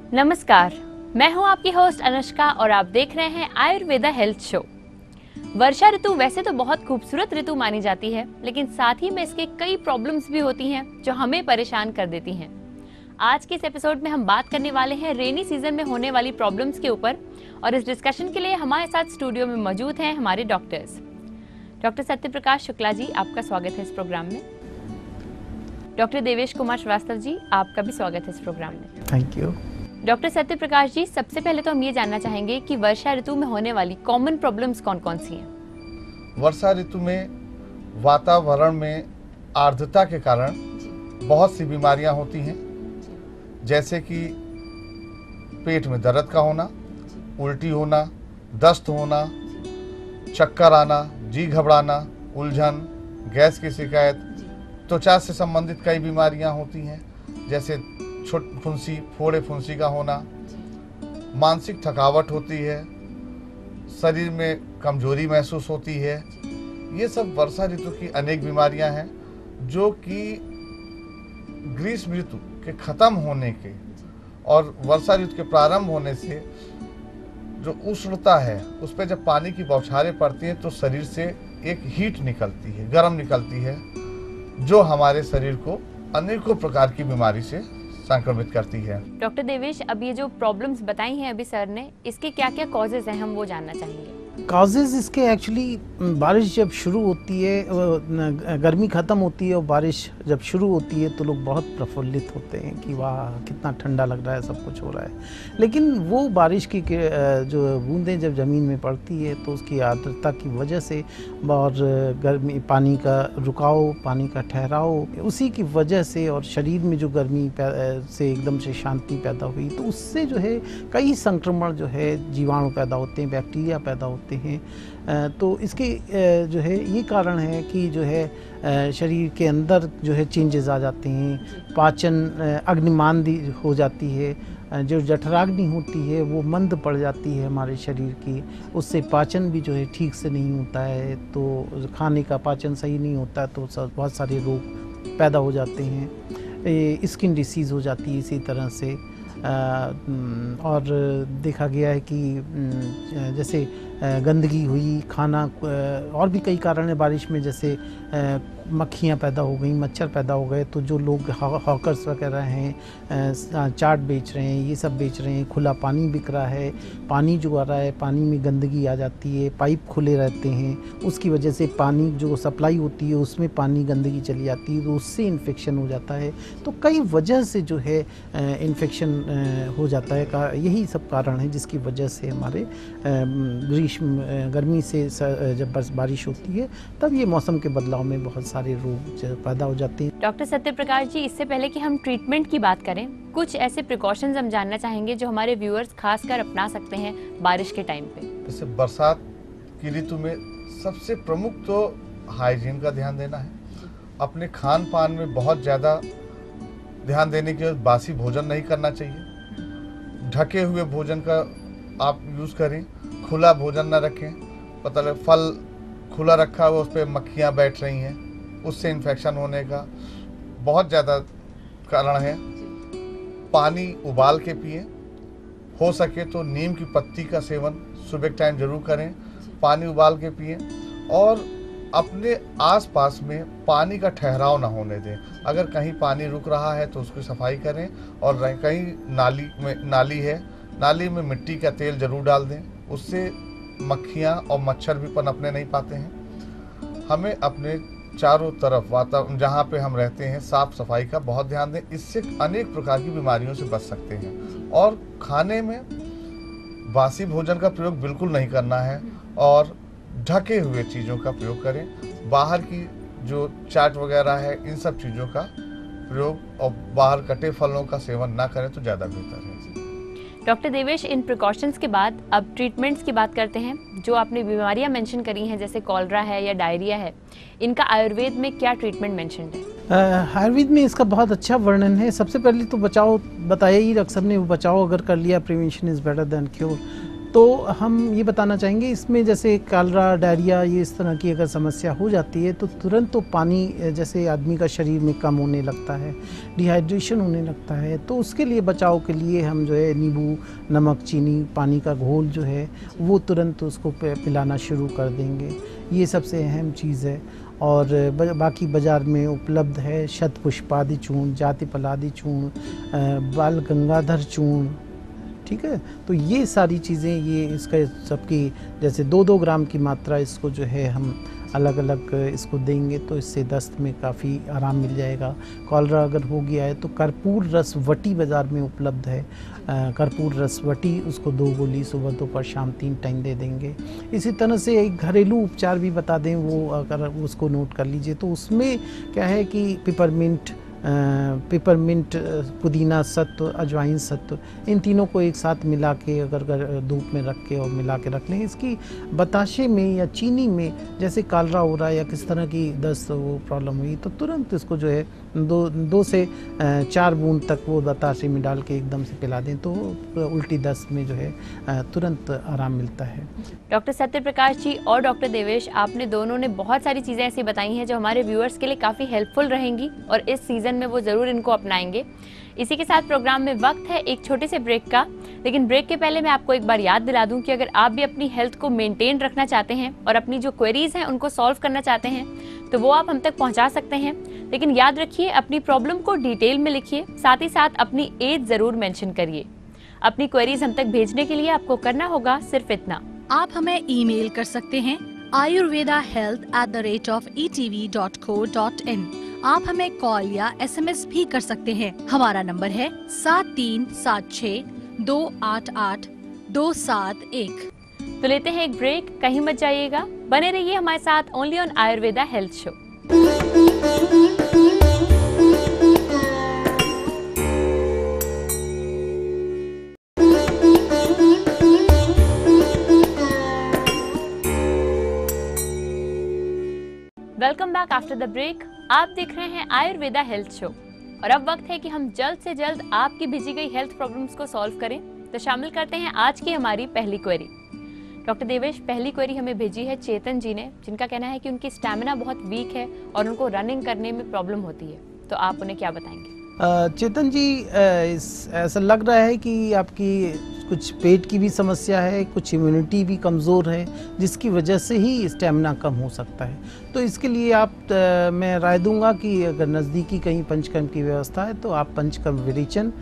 नमस्कार, मैं हूं आपकी होस्ट अनुष्का और आप देख रहे हैं आयुर्वेदा हेल्थ शो। वर्षा ऋतु वैसे तो बहुत खूबसूरत ऋतु मानी जाती है, लेकिन साथ ही में इसके कई प्रॉब्लम्स भी होती हैं जो हमें परेशान कर देती हैं। आज के इस एपिसोड में हम बात करने वाले हैं रेनी सीजन में होने वाली प्रॉब्लम्स के ऊपर और इस डिस्कशन के लिए हमारे साथ स्टूडियो में मौजूद हैं हमारे डॉक्टर्स। डॉक्टर सत्यप्रकाश शुक्ला जी, आपका स्वागत है इस प्रोग्राम में। डॉक्टर देवेश कुमार श्रीवास्तव जी, आपका भी स्वागत है इस प्रोग्राम में। Thank you. डॉक्टर सत्यप्रकाश जी, सबसे पहले तो हम ये जानना चाहेंगे कि वर्षा ऋतु में होने वाली कॉमन प्रॉब्लम्स कौन कौन सी हैं? वर्षा ऋतु में वातावरण में आर्द्रता के कारण बहुत सी बीमारियां होती हैं, जैसे कि पेट में दर्द का होना, उल्टी होना, दस्त होना, चक्कर आना, जी घबराना, उलझन, गैस की शिकायत, त्वचा से संबंधित कई बीमारियां होती हैं, जैसे फुंसी, फोड़े फुंसी का होना, मानसिक थकावट होती है, शरीर में कमजोरी महसूस होती है। ये सब वर्षा ऋतु की अनेक बीमारियां हैं जो कि ग्रीष्म ऋतु के खत्म होने के और वर्षा ऋतु के प्रारंभ होने से जो उष्णता है उस पर जब पानी की बौछारें पड़ती हैं तो शरीर से एक हीट निकलती है, गर्म निकलती है, जो हमारे शरीर को अनेकों प्रकार की बीमारी से संक्रमित करती है। डॉक्टर देवेश, अब ये जो प्रॉब्लम्स बताई हैं अभी सर ने, इसके क्या क्या कॉजेज हैं, हम वो जानना चाहेंगे। कॉजेज इसके एक्चुअली बारिश जब शुरू होती है, गर्मी ख़त्म होती है और बारिश जब शुरू होती है तो लोग बहुत प्रफुल्लित होते हैं कि वाह कितना ठंडा लग रहा है, सब कुछ हो रहा है। लेकिन वो बारिश की जो बूंदें जब ज़मीन में पड़ती है तो उसकी आर्द्रता की वजह से और गर्मी, पानी का रुकाव, पानी का ठहराव, उसी की वजह से और शरीर में जो गर्मी से एकदम से शांति पैदा हुई तो उससे जो है कई संक्रमण जो है जीवाणु पैदा होते हैं, बैक्टीरिया पैदा होते हैं। तो इसके जो है ये कारण है कि जो है शरीर के अंदर जो है चेंजेस आ जाते हैं, पाचन अग्निमांदी हो जाती है, जो जठराग्नि होती है वो मंद पड़ जाती है हमारे शरीर की, उससे पाचन भी जो है ठीक से नहीं होता है, तो खाने का पाचन सही नहीं होता है तो बहुत सारे रोग पैदा हो जाते हैं, स्किन डिसीज़ हो जाती है इसी तरह से। और देखा गया है कि जैसे गंदगी हुई, खाना, और भी कई कारण है बारिश में, जैसे मक्खियाँ पैदा हो गई, मच्छर पैदा हो गए, तो जो लोग हॉकर्स वगैरह हैं, चाट बेच रहे हैं, ये सब बेच रहे हैं, खुला पानी बिक रहा है, पानी जो आ रहा है पानी में गंदगी आ जाती है, पाइप खुले रहते हैं, उसकी वजह से पानी जो सप्लाई होती है उसमें पानी गंदगी चली जाती है तो उससे इन्फेक्शन हो जाता है। तो कई वजह से जो है इन्फेक्शन हो जाता है। यही सब कारण है जिसकी वजह से हमारे गर्मी से जब बारिश होती है तब ये मौसम के बदलाव में बहुत सारे रोग पैदा हो जाते हैं। डॉक्टर सत्यप्रकाश जी, इससे पहले कि हम ट्रीटमेंट की बात करें, कुछ ऐसे प्रिकॉशंस हम जानना चाहेंगे जो हमारे व्यूअर्स खासकर अपना सकते हैं बारिश के टाइम पे। जैसे बरसात की ऋतु में सबसे प्रमुख तो हाइजीन का ध्यान देना है। अपने खान पान में बहुत ज़्यादा ध्यान देने की, बासी भोजन नहीं करना चाहिए, ढके हुए भोजन का आप यूज़ करें, खुला भोजन ना रखें। पता लगे फल खुला रखा हुआ उस पर मक्खियाँ बैठ रही हैं, उससे इन्फेक्शन होने का बहुत ज़्यादा कारण है। पानी उबाल के पिए, हो सके तो नीम की पत्ती का सेवन सुबह के टाइम जरूर करें, पानी उबाल के पिए और अपने आसपास में पानी का ठहराव ना होने दें। अगर कहीं पानी रुक रहा है तो उसकी सफाई करें और कहीं नाली में मिट्टी का तेल जरूर डाल दें, उससे मक्खियाँ और मच्छर भी पनपने नहीं पाते हैं। हमें अपने चारों तरफ वातावरण जहाँ पे हम रहते हैं साफ सफाई का बहुत ध्यान दें, इससे अनेक प्रकार की बीमारियों से बच सकते हैं। और खाने में बासी भोजन का प्रयोग बिल्कुल नहीं करना है और ढके हुए चीज़ों का प्रयोग करें। बाहर की जो चाट वगैरह है इन सब चीज़ों का प्रयोग और बाहर कटे फलों का सेवन ना करें तो ज़्यादा बेहतर है। डॉक्टर देवेश, इन प्रिकॉशंस के बाद अब ट्रीटमेंट्स की बात करते हैं। जो आपने बीमारियां मेंशन करी हैं जैसे कॉलरा है या डायरिया है, इनका आयुर्वेद में क्या ट्रीटमेंट मेंशन्ड है? आयुर्वेद में इसका बहुत अच्छा वर्णन है। सबसे पहले तो बचाव बताया ही, डॉक्टर साहब ने, बचाव अगर कर लिया, prevention is better than cure. तो हम ये बताना चाहेंगे इसमें जैसे कालरा, डायरिया, ये इस तरह की अगर समस्या हो जाती है तो तुरंत तो पानी जैसे आदमी का शरीर में कम होने लगता है, डिहाइड्रेशन होने लगता है, तो उसके लिए बचाव के लिए हम जो है नींबू, नमक, चीनी, पानी का घोल जो है वो तुरंत उसको पिलाना शुरू कर देंगे। ये सबसे अहम चीज़ है। और बाकी बाज़ार में उपलब्ध है शतपुष्पादि चूर्ण, जातिफलादि चूर्ण, बाल गंगाधर चूर्ण, ठीक है। तो ये सारी चीज़ें, ये इसका सबकी जैसे 2-2 ग्राम की मात्रा इसको जो है हम अलग अलग इसको देंगे तो इससे दस्त में काफ़ी आराम मिल जाएगा। कॉलरा अगर हो गया है तो कर्पूर रस वटी बाज़ार में उपलब्ध है, कर्पूर रस वटी, उसको 2 गोली सुबह, दोपहर, शाम 3 टाइम दे देंगे। इसी तरह से एक घरेलू उपचार भी बता दें, वो अगर उसको नोट कर लीजिए तो उसमें क्या है कि पिपरमिंट, पुदीना सत्व, अजवाइन सत्व, इन तीनों को एक साथ मिला के अगर धूप में रख के और मिला के रख लें, इसकी बताशे में या चीनी में जैसे कालरा हो रहा है या किस तरह की दस्त वो प्रॉब्लम हुई तो तुरंत इसको जो है 2 से 4 बूंद तक वो बताशे में डाल के एकदम से पिला दें तो उल्टी दस्त में जो है तुरंत आराम मिलता है। डॉक्टर सत्य प्रकाश जी और डॉक्टर देवेश, आपने दोनों ने बहुत सारी चीज़ें ऐसी बताई हैं जो हमारे व्यूअर्स के लिए काफ़ी हेल्पफुल रहेंगी और इस सीज़न में वो ज़रूर इनको अपनाएंगे। इसी के साथ प्रोग्राम में वक्त है एक छोटे से ब्रेक का, लेकिन ब्रेक के पहले मैं आपको एक बार याद दिला दूं कि अगर आप भी अपनी हेल्थ को मेंटेन रखना चाहते हैं और अपनी जो क्वेरीज हैं उनको सॉल्व करना चाहते हैं तो वो आप हम तक पहुंचा सकते हैं। लेकिन याद रखिए, अपनी प्रॉब्लम को डिटेल में लिखिए, साथ ही साथ अपनी एज ज़रूर मेंशन करिए। अपनी क्वेरीज हम तक भेजने के लिए आपको करना होगा सिर्फ इतना, आप हमें ईमेल कर सकते हैं ayurvedahealth@etv.co.in। आप हमें कॉल या SMS भी कर सकते हैं। हमारा नंबर है 7376288271। तो लेते हैं एक ब्रेक, कहीं मत जाइएगा, बने रहिए हमारे साथ only on Ayurveda health show. Welcome back after the break. आप देख रहे हैं आयुर्वेदा हेल्थ शो और अब वक्त है कि हम जल्द से जल्द आपकी भेजी गई हेल्थ प्रॉब्लम्स को सॉल्व करें। तो शामिल करते हैं आज की हमारी पहली क्वेरी। डॉक्टर देवेश, पहली क्वेरी हमें भेजी है चेतन जी ने, जिनका कहना है कि उनकी स्टैमिना बहुत वीक है और उनको रनिंग करने में प्रॉब्लम होती है, तो आप उन्हें क्या बताएंगे? चेतन जी, ऐसा लग रहा है कि आपकी कुछ पेट की भी समस्या है, कुछ इम्यूनिटी भी कमज़ोर है, जिसकी वजह से ही स्टेमिना कम हो सकता है। तो इसके लिए मैं राय दूंगा कि अगर नज़दीकी कहीं पंचकर्म की व्यवस्था है तो आप पंचकर्म विरेचन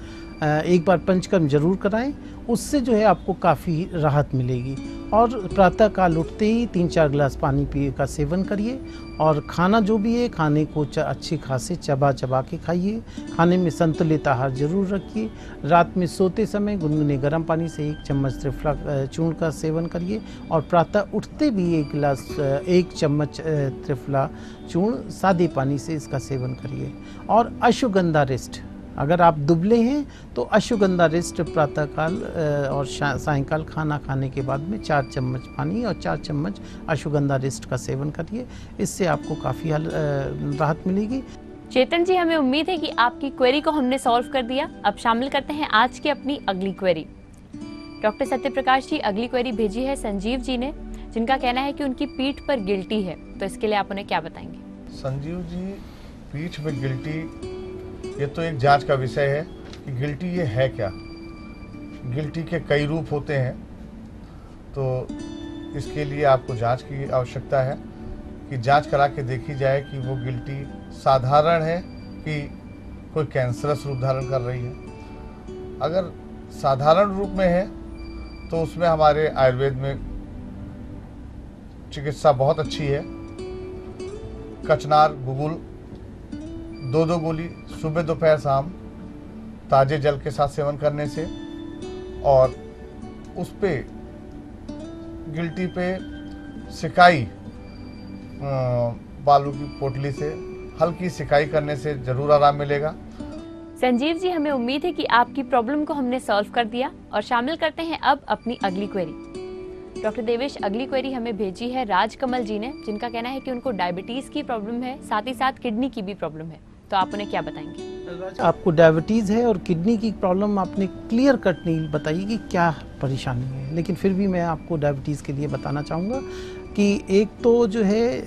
एक बार पंचकर्म जरूर कराएं, उससे जो है आपको काफ़ी राहत मिलेगी। और प्रातः काल उठते ही 3-4 गिलास पानी का सेवन करिए और खाना जो भी है खाने को अच्छे खासे चबा के खाइए। खाने में संतुलित आहार जरूर रखिए। रात में सोते समय गुनगुने गर्म पानी से 1 चम्मच त्रिफला चूर्ण का सेवन करिए और प्रातः उठते भी 1 चम्मच त्रिफला चूर्ण सादे पानी से इसका सेवन करिए। और अश्वगंधा रेस्ट, अगर आप दुबले हैं तो अश्वगंधा रेस्ट प्रातःकाल और सायंकाल खाना खाने के बाद में 4 चम्मच पानी और 4 चम्मच अश्वगंधा रेस्ट का सेवन करिए। इससे आपको काफ़ी राहत मिलेगी। चेतन जी, हमें उम्मीद है कि आपकी क्वेरी को हमने सॉल्व कर दिया। अब शामिल करते हैं आज की अपनी अगली क्वेरी। डॉक्टर सत्य प्रकाश जी, अगली क्वेरी भेजी है संजीव जी ने, जिनका कहना है कि उनकी पीठ पर गिल्टी है, तो इसके लिए आप उन्हें क्या बताएंगे? संजीव जी, पीठ में गिल्टी, ये तो एक जांच का विषय है कि गिल्टी ये है क्या। गिल्टी के कई रूप होते हैं, तो इसके लिए आपको जांच की आवश्यकता है कि जांच करा के देखी जाए कि वो गिल्टी साधारण है कि कोई कैंसरस रूप धारण कर रही है। अगर साधारण रूप में है तो उसमें हमारे आयुर्वेद में चिकित्सा बहुत अच्छी है। कचनार गुगुल 2-2 गोली सुबह दोपहर शाम ताजे जल के साथ सेवन करने से, और उस पे गिल्टी पे सिकाई बालू की पोटली से हल्की सिकाई करने से जरूर आराम मिलेगा। संजीव जी, हमें उम्मीद है कि आपकी प्रॉब्लम को हमने सॉल्व कर दिया और शामिल करते हैं अब अपनी अगली क्वेरी। डॉक्टर देवेश, अगली क्वेरी हमें भेजी है राजकमल जी ने, जिनका कहना है कि उनको डायबिटीज की प्रॉब्लम है, साथ ही साथ किडनी की भी प्रॉब्लम है, तो आप उन्हें क्या बताएंगे? आपको डायबिटीज़ है और किडनी की प्रॉब्लम आपने क्लियर कट नहीं बताई कि क्या परेशानी है, लेकिन फिर भी मैं आपको डायबिटीज़ के लिए बताना चाहूँगा कि एक तो जो है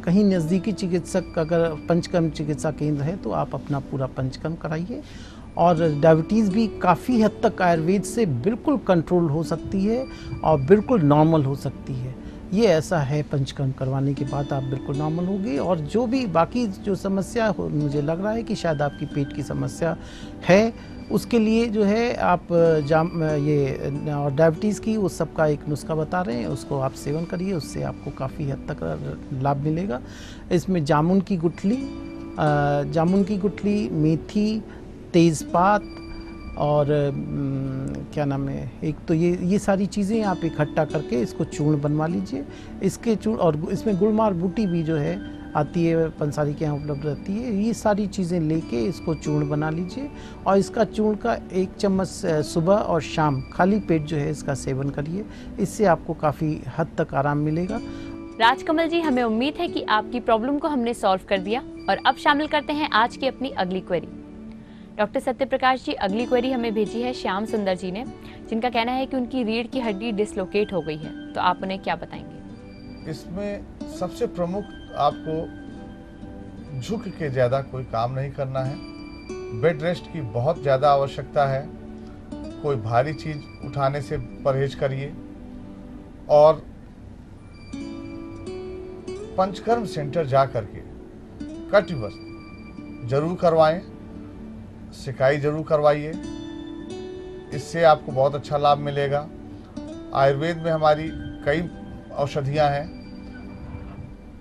कहीं नज़दीकी चिकित्सक अगर पंचकर्म चिकित्सा केंद्र है तो आप अपना पूरा पंचकर्म कराइए। और डायबिटीज़ भी काफ़ी हद तक आयुर्वेद से बिल्कुल कंट्रोल हो सकती है और बिल्कुल नॉर्मल हो सकती है। ये ऐसा है, पंचकर्म करवाने के बाद आप बिल्कुल नॉर्मल होगी। और जो भी बाकी जो समस्या हो, मुझे लग रहा है कि शायद आपकी पेट की समस्या है, उसके लिए जो है आप ये और डायबिटीज़ की उस सब का एक नुस्खा बता रहे हैं, उसको आप सेवन करिए, उससे आपको काफ़ी हद तक लाभ मिलेगा। इसमें जामुन की गुठली, मेथी, तेज़पात और क्या नाम है, एक तो ये सारी चीज़ें आप इकट्ठा करके इसको चूर्ण बनवा लीजिए। इसके चूर्ण और इसमें गुड़मार बूटी भी जो है आती है, पंसारी के यहाँ उपलब्ध रहती है। ये सारी चीज़ें लेके इसको चूर्ण बना लीजिए और इसका चूर्ण का 1 चम्मच सुबह और शाम खाली पेट जो है इसका सेवन करिए। इससे आपको काफ़ी हद तक आराम मिलेगा। राजकमल जी, हमें उम्मीद है कि आपकी प्रॉब्लम को हमने सॉल्व कर दिया। और अब शामिल करते हैं आज की अपनी अगली क्वेरी। डॉक्टर सत्यप्रकाश जी, अगली क्वेरी हमें भेजी है श्याम सुंदर जी ने, जिनका कहना है कि उनकी रीढ़ की हड्डी डिसलोकेट हो गई है, तो आप उन्हें क्या बताएंगे? इसमें सबसे प्रमुख आपको झुक के ज़्यादा कोई काम नहीं करना है। बेड रेस्ट की बहुत ज़्यादा आवश्यकता है। कोई भारी चीज़ उठाने से परहेज करिए और पंचकर्म सेंटर जा करके कटिबस्त्र जरूर करवाएं, सिकाई जरूर करवाइए। इससे आपको बहुत अच्छा लाभ मिलेगा। आयुर्वेद में हमारी कई औषधियां हैं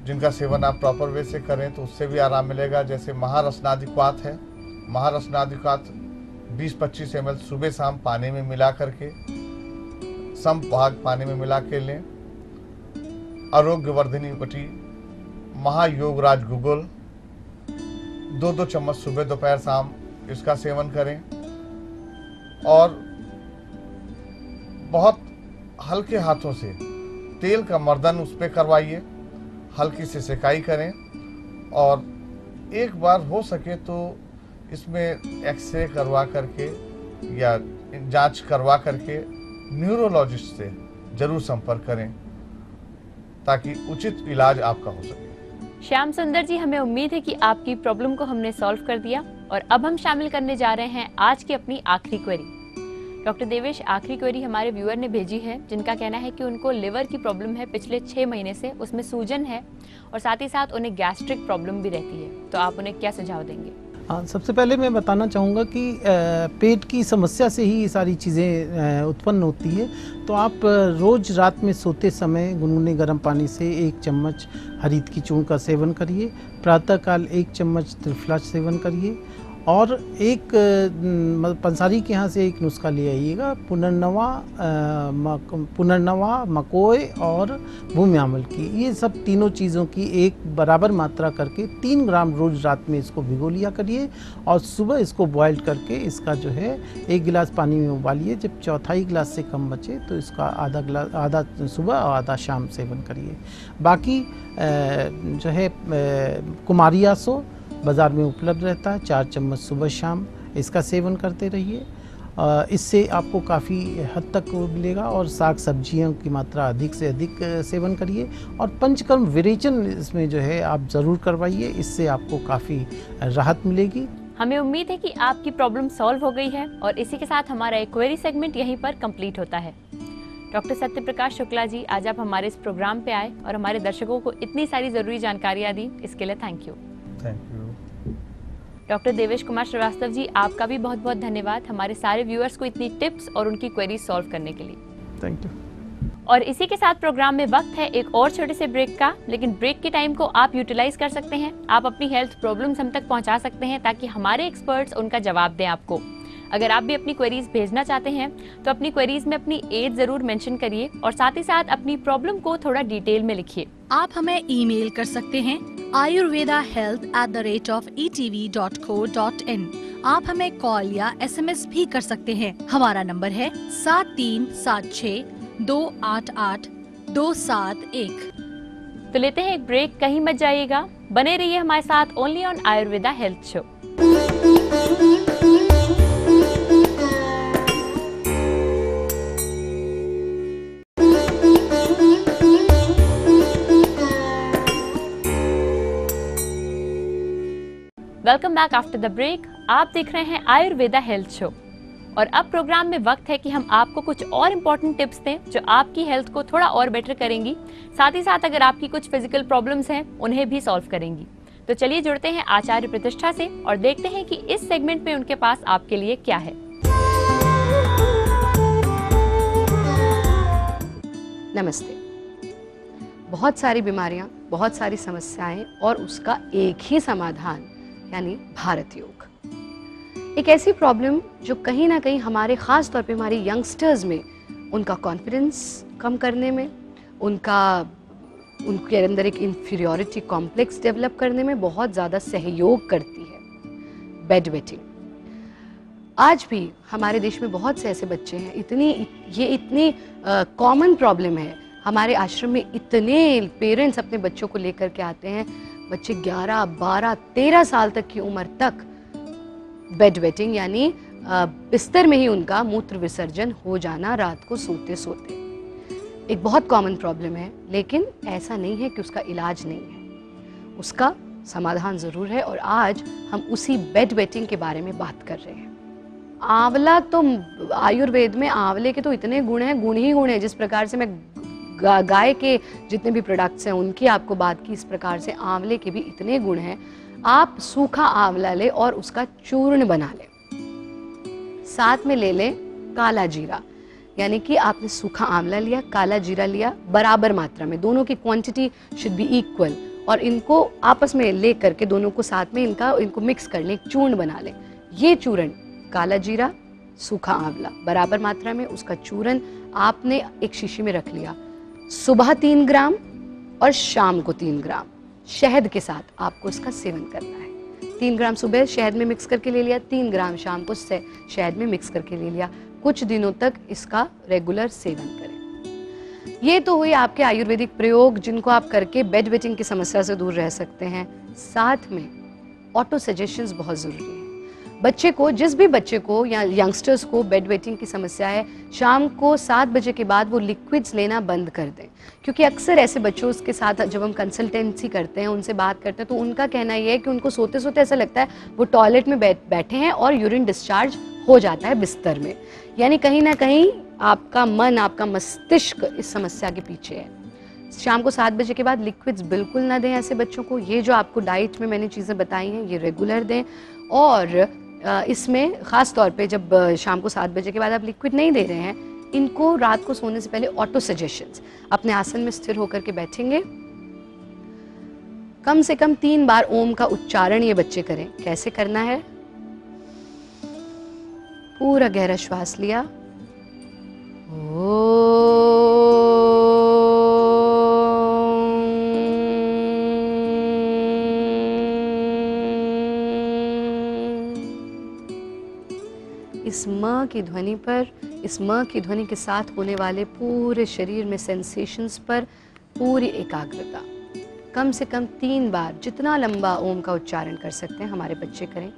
जिनका सेवन आप प्रॉपर वे से करें तो उससे भी आराम मिलेगा। जैसे महारसनादिक्वात है, महारसनादिक्वात 20-25 ml सुबह शाम पानी में मिला करके सम भाग पानी में मिला के लें। आरोग्यवर्धिनी बटी महायोगराज गुगुल 2-2 चम्मच सुबह दोपहर शाम इसका सेवन करें। और बहुत हल्के हाथों से तेल का मर्दन उस पर करवाइए, हल्की से सिकाई करें। और एक बार हो सके तो इसमें एक्सरे करवा करके या जांच करवा करके न्यूरोलॉजिस्ट से जरूर संपर्क करें ताकि उचित इलाज आपका हो सके। श्याम सुंदर जी, हमें उम्मीद है कि आपकी प्रॉब्लम को हमने सॉल्व कर दिया। और अब हम शामिल करने जा रहे हैं आज की अपनी आखिरी क्वेरी। डॉक्टर देवेश, आखिरी क्वेरी हमारे व्यूअर ने भेजी है, जिनका कहना है कि उनको लिवर की प्रॉब्लम है पिछले 6 महीने से, उसमें सूजन है और साथ ही साथ उन्हें गैस्ट्रिक प्रॉब्लम भी रहती है, तो आप उन्हें क्या सुझाव देंगे? हाँ, सबसे पहले मैं बताना चाहूँगा कि पेट की समस्या से ही ये सारी चीज़ें उत्पन्न होती है। तो आप रोज़ रात में सोते समय गुनगुने गर्म पानी से 1 चम्मच हरीत की चूर्ण का सेवन करिए। प्रातःकाल 1 चम्मच त्रिफला सेवन करिए। और एक पंसारी के यहाँ से एक नुस्खा ले आइएगा, पुनर्नवा, मकोय और भूम्यामल की। ये सब तीनों चीज़ों की एक बराबर मात्रा करके 3 ग्राम रोज़ रात में इसको भिगो लिया करिए और सुबह इसको बॉयल करके इसका जो है 1 गिलास पानी में उबालिए। जब चौथाई गिलास से कम बचे तो इसका आधा सुबह और आधा शाम सेवन करिए। बाकी जो है कुमारियासो बाज़ार में उपलब्ध रहता है, 4 चम्मच सुबह शाम इसका सेवन करते रहिए। इससे आपको काफ़ी हद तक मिलेगा। और साग सब्जियों की मात्रा अधिक से अधिक सेवन करिए और पंचकर्म विरेचन इसमें जो है आप ज़रूर करवाइए, इससे आपको काफ़ी राहत मिलेगी। हमें उम्मीद है कि आपकी प्रॉब्लम सॉल्व हो गई है और इसी के साथ हमारा एक क्वेरी सेगमेंट यहीं पर कंप्लीट होता है। डॉक्टर सत्यप्रकाश शुक्ला जी, आज आप हमारे इस प्रोग्राम पे आए और हमारे दर्शकों को इतनी सारी ज़रूरी जानकारियाँ दी, इसके लिए thank you. Thank you. Doctor Devesh Kumar Srivastava ji, आपका भी बहुत बहुत धन्यवाद हमारे सारे व्यूअर्स को इतनी टिप्स और उनकी क्वेरी सॉल्व करने के लिए। Thank you. और इसी के साथ प्रोग्राम में वक्त है एक और छोटे से ब्रेक का, लेकिन ब्रेक के टाइम को आप यूटिलाइज कर सकते हैं। आप अपनी हेल्थ प्रॉब्लम्स हम तक पहुंचा सकते हैं ताकि हमारे एक्सपर्ट्स उनका जवाब दें आपको। अगर आप भी अपनी क्वेरीज भेजना चाहते हैं तो अपनी क्वेरीज में अपनी एज जरूर मेंशन करिए और साथ ही साथ अपनी प्रॉब्लम को थोड़ा डिटेल में लिखिए। आप हमें ईमेल कर सकते हैं ayurvedahealth@etv.co.in। आप हमें कॉल या SMS भी कर सकते हैं। हमारा नंबर है 7376288271। तो लेते हैं एक ब्रेक, कहीं मत जाइएगा, बने रहिए हमारे साथ only on Ayurveda health show. Welcome back after the break. आप देख रहे हैं आयुर्वेदा हेल्थ शो और अब प्रोग्राम में वक्त है कि हम आपको कुछ और इम्पोर्टेंट टिप्स दें जो आपकी हेल्थ को थोड़ा और बेटर करेंगी, साथ ही साथ अगर आपकी कुछ फिजिकल प्रॉब्लम्स हैं उन्हें भी सॉल्व करेंगी। तो चलिए जुड़ते हैं आचार्य प्रतिष्ठा से और देखते हैं कि इस सेगमेंट में उनके पास आपके लिए क्या है। नमस्ते। बहुत सारी बीमारियां, बहुत सारी समस्याएं और उसका एक ही समाधान यानी भारत योग। एक ऐसी प्रॉब्लम जो कहीं ना कहीं हमारे ख़ास तौर पे हमारे यंगस्टर्स में उनका कॉन्फिडेंस कम करने में, उनके अंदर एक इन्फीरियॉरिटी कॉम्प्लेक्स डेवलप करने में बहुत ज़्यादा सहयोग करती है, बेड वेटिंग। आज भी हमारे देश में बहुत से ऐसे बच्चे हैं, इतनी कॉमन प्रॉब्लम है। हमारे आश्रम में इतने पेरेंट्स अपने बच्चों को लेकर के आते हैं, बच्चे 11, 12, 13 साल तक की उम्र तक बेड वेटिंग यानी बिस्तर में ही उनका मूत्र विसर्जन हो जाना रात को सोते सोते एक बहुत कॉमन प्रॉब्लम है। लेकिन ऐसा नहीं है कि उसका इलाज नहीं है, उसका समाधान ज़रूर है और आज हम उसी बेड वेटिंग के बारे में बात कर रहे हैं। आंवला तो आयुर्वेद में आंवले के तो इतने गुण हैं, गुण ही गुण हैं। जिस प्रकार से मैं गाय के जितने भी प्रोडक्ट्स हैं उनकी आपको बात की, इस प्रकार से आंवले के भी इतने गुण हैं। आप सूखा आंवला ले और उसका चूर्ण बना लें, साथ में ले लें काला जीरा, यानी कि आपने सूखा आंवला लिया, काला जीरा लिया, बराबर मात्रा में, दोनों की क्वांटिटी शुड बी इक्वल और इनको आपस में ले करके दोनों को साथ में इनको मिक्स कर लें, एक चूर्ण बना लें। ये चूर्ण काला जीरा, सूखा आंवला बराबर मात्रा में, उसका चूर्ण आपने एक शीशी में रख लिया। सुबह 3 ग्राम और शाम को 3 ग्राम शहद के साथ आपको इसका सेवन करना है। 3 ग्राम सुबह शहद में मिक्स करके ले लिया, 3 ग्राम शाम को शहद में मिक्स करके ले लिया। कुछ दिनों तक इसका रेगुलर सेवन करें। ये तो हुई आपके आयुर्वेदिक प्रयोग जिनको आप करके बेड वेटिंग की समस्या से दूर रह सकते हैं। साथ में ऑटो सजेशंस बहुत ज़रूरी है। बच्चे को, जिस भी बच्चे को या यंगस्टर्स को बेड वेटिंग की समस्या है, शाम को 7 बजे के बाद वो लिक्विड्स लेना बंद कर दें, क्योंकि अक्सर ऐसे बच्चों के साथ जब हम कंसल्टेंसी करते हैं, उनसे बात करते हैं, तो उनका कहना ये है कि उनको सोते सोते ऐसा लगता है वो टॉयलेट में बैठे हैं और यूरिन डिस्चार्ज हो जाता है बिस्तर में। यानी कहीं ना कहीं आपका मन, आपका मस्तिष्क इस समस्या के पीछे है। शाम को 7 बजे के बाद लिक्विड्स बिल्कुल ना दें ऐसे बच्चों को। ये जो आपको डाइट में मैंने चीज़ें बताई हैं ये रेगुलर दें। और इसमें ख़ास तौर पे जब शाम को 7 बजे के बाद आप लिक्विड नहीं दे रहे हैं, इनको रात को सोने से पहले ऑटो सजेशंस, अपने आसन में स्थिर होकर के बैठेंगे, कम से कम 3 बार ओम का उच्चारण ये बच्चे करें। कैसे करना है? पूरा गहरा श्वास लिया, इस म की ध्वनि पर, इस म की ध्वनि के साथ होने वाले पूरे शरीर में सेंसेशंस पर पूरी एकाग्रता। कम से कम 3 बार, जितना लंबा ओम का उच्चारण कर सकते हैं हमारे बच्चे करें।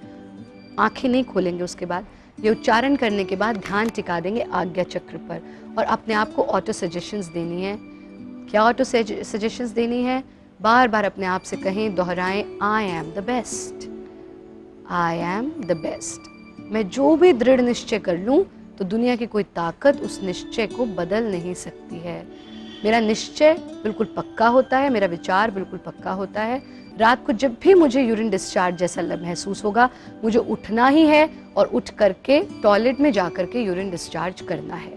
आंखें नहीं खोलेंगे उसके बाद। ये उच्चारण करने के बाद ध्यान टिका देंगे आज्ञा चक्र पर और अपने आप को ऑटो सजेशंस देनी है। क्या ऑटो सजेशंस देनी है? बार बार अपने आप से कहें, दोहराएं, I am the best, I am the best. मैं जो भी दृढ़ निश्चय कर लूं तो दुनिया की कोई ताकत उस निश्चय को बदल नहीं सकती है। मेरा निश्चय बिल्कुल पक्का होता है, मेरा विचार बिल्कुल पक्का होता है। रात को जब भी मुझे यूरिन डिस्चार्ज जैसा महसूस होगा, मुझे उठना ही है और उठ करके टॉयलेट में जा करके यूरिन डिस्चार्ज करना है।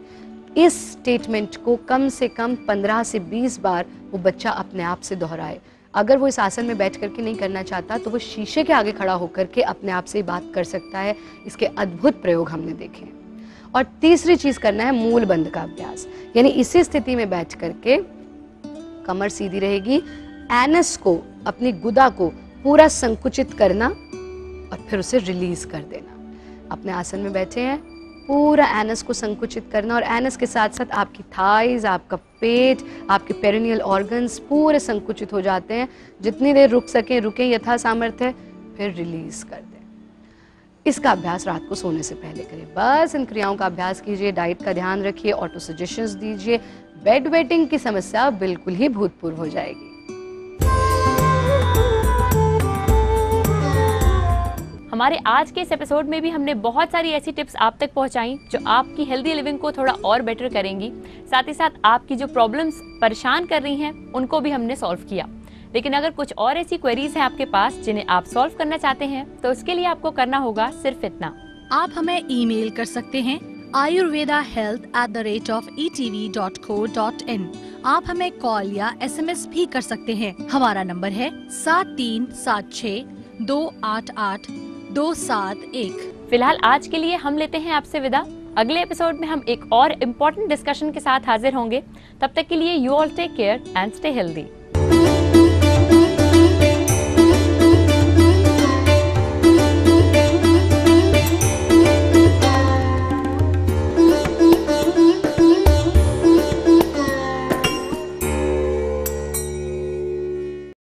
इस स्टेटमेंट को कम से कम 15 से 20 बार वो बच्चा अपने आप से दोहराए। अगर वो इस आसन में बैठ करके नहीं करना चाहता तो वो शीशे के आगे खड़ा होकर के अपने आप से बात कर सकता है। इसके अद्भुत प्रयोग हमने देखे हैं। और तीसरी चीज़ करना है मूल बंध का अभ्यास, यानी इसी स्थिति में बैठ करके कमर सीधी रहेगी, एनस को, अपनी गुदा को पूरा संकुचित करना और फिर उसे रिलीज कर देना। अपने आसन में बैठे हैं, पूरा एनस को संकुचित करना और एनस के साथ साथ आपकी थाइज, आपका पेट, आपके पेरिनियल ऑर्गन्स पूरे संकुचित हो जाते हैं। जितनी देर रुक सकें रुकें, यथा सामर्थ्य, फिर रिलीज कर दें। इसका अभ्यास रात को सोने से पहले करें। बस इन क्रियाओं का अभ्यास कीजिए, डाइट का ध्यान रखिए, ऑटो सजेशंस दीजिए, बेड वेटिंग की समस्या बिल्कुल ही भूतपूर्व हो जाएगी। हमारे आज के इस एपिसोड में भी हमने बहुत सारी ऐसी टिप्स आप तक पहुंचाई जो आपकी हेल्दी लिविंग को थोड़ा और बेटर करेंगी। साथ ही साथ आपकी जो प्रॉब्लम्स परेशान कर रही हैं उनको भी हमने सॉल्व किया। लेकिन अगर कुछ और ऐसी क्वेरीज हैं आपके पास जिन्हें आप सॉल्व करना चाहते हैं तो उसके लिए आपको करना होगा सिर्फ इतना। आप हमें ईमेल कर सकते हैं ayurvedahealth@etv.co.in। आप हमें कॉल या SMS भी कर सकते हैं। हमारा नंबर है 7376288271। फिलहाल आज के लिए हम लेते हैं आपसे विदा। अगले एपिसोड में हम एक और इम्पोर्टेंट डिस्कशन के साथ हाजिर होंगे। तब तक के लिए you all take care and stay healthy.